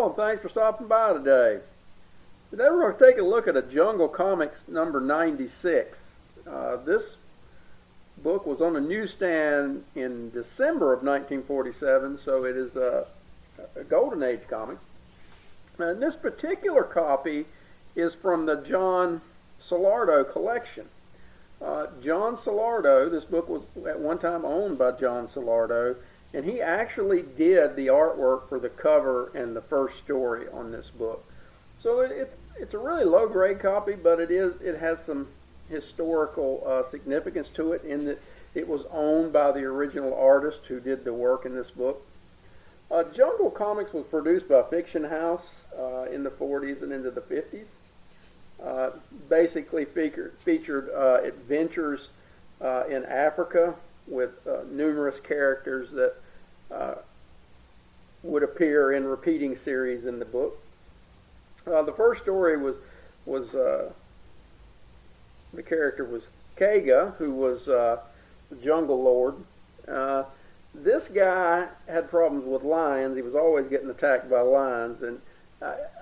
all, and thanks for stopping by today. Today we're going to take a look at a Jungle Comics number 96. This book was on the newsstand in December of 1947, so it is a Golden Age comic. And this particular copy is from the John Solardo collection. John Solardo, this book was at one time owned by John Solardo, and he actually did the artwork for the cover and the first story on this book. So it's a really low grade copy, but it has some historical significance to it in that it was owned by the original artist who did the work in this book. Jungle Comics was produced by Fiction House in the 40s and into the 50s. Basically featured adventures in Africa with numerous characters that would appear in repeating series in the book. The first story was the character was Kega, who was the Jungle Lord. This guy had problems with lions. He was always getting attacked by lions, and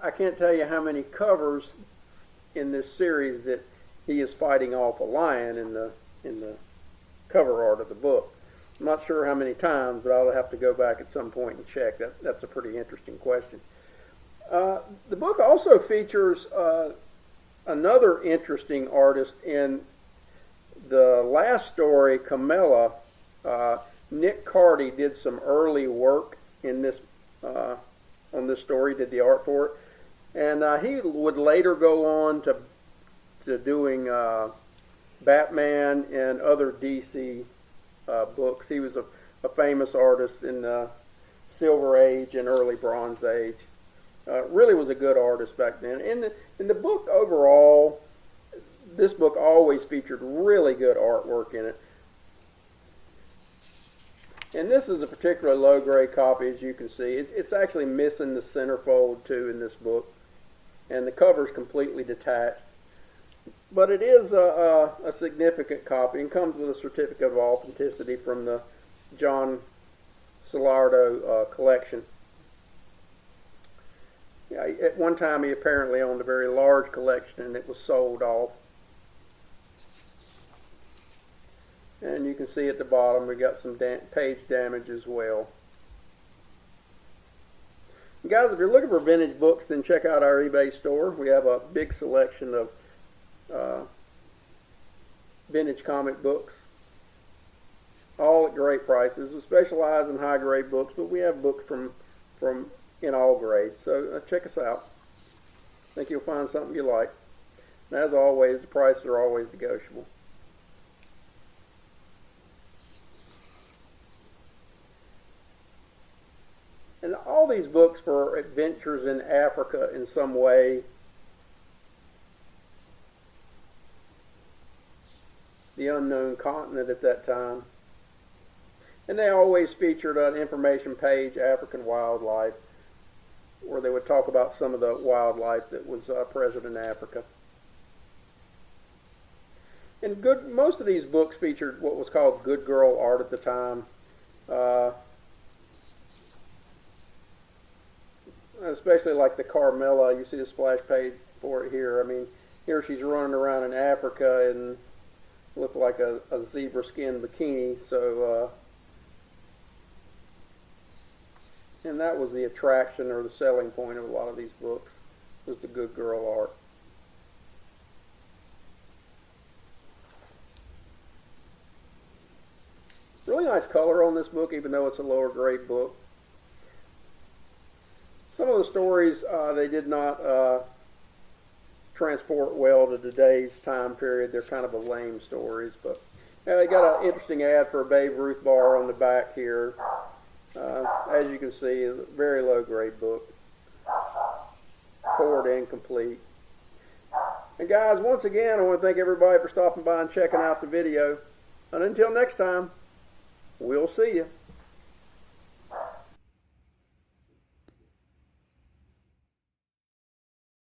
I can't tell you how many covers in this series that he is fighting off a lion in the cover art of the book. I'm not sure how many times, but I'll have to go back at some point and check. That's a pretty interesting question. The book also features another interesting artist in the last story, Camilla. Nick Carty did some early work in this on this story, did the art for it, and he would later go on to doing Batman and other DC books. He was a famous artist in the Silver Age and early Bronze Age. Really was a good artist back then. In the book overall, this book always featured really good artwork in it. And this is a particularly low-grade copy, as you can see. It's actually missing the centerfold, too, in this book. And the cover is completely detached. But it is a significant copy and comes with a certificate of authenticity from the John Solardo collection. Yeah, at one time he apparently owned a very large collection and it was sold off. And you can see at the bottom we got some page damage as well. And guys, if you're looking for vintage books, then check out our eBay store. We have a big selection of vintage comic books, all at great prices. We specialize in high grade books, but we have books from in all grades. So check us out. I think you'll find something you like. And as always, the prices are always negotiable. And all these books were adventures in Africa in some way. The unknown continent at that time. And they always featured an information page, African wildlife, where they would talk about some of the wildlife that was present in Africa. And most of these books featured what was called good girl art at the time. Especially like the Carmilla, you see the splash page for it here. I mean, here she's running around in Africa and looked like a zebra skin bikini. So, and that was the attraction or the selling point of a lot of these books, was the good girl art. Really nice color on this book, even though it's a lower grade book. Some of the stories they did not transport well to today's time period. They're kind of a lame stories, but they got an interesting ad for a Babe Ruth bar on the back here. As you can see, a very low grade book, forward and complete. And guys, once again, I want to thank everybody for stopping by and checking out the video. And until next time, we'll see you.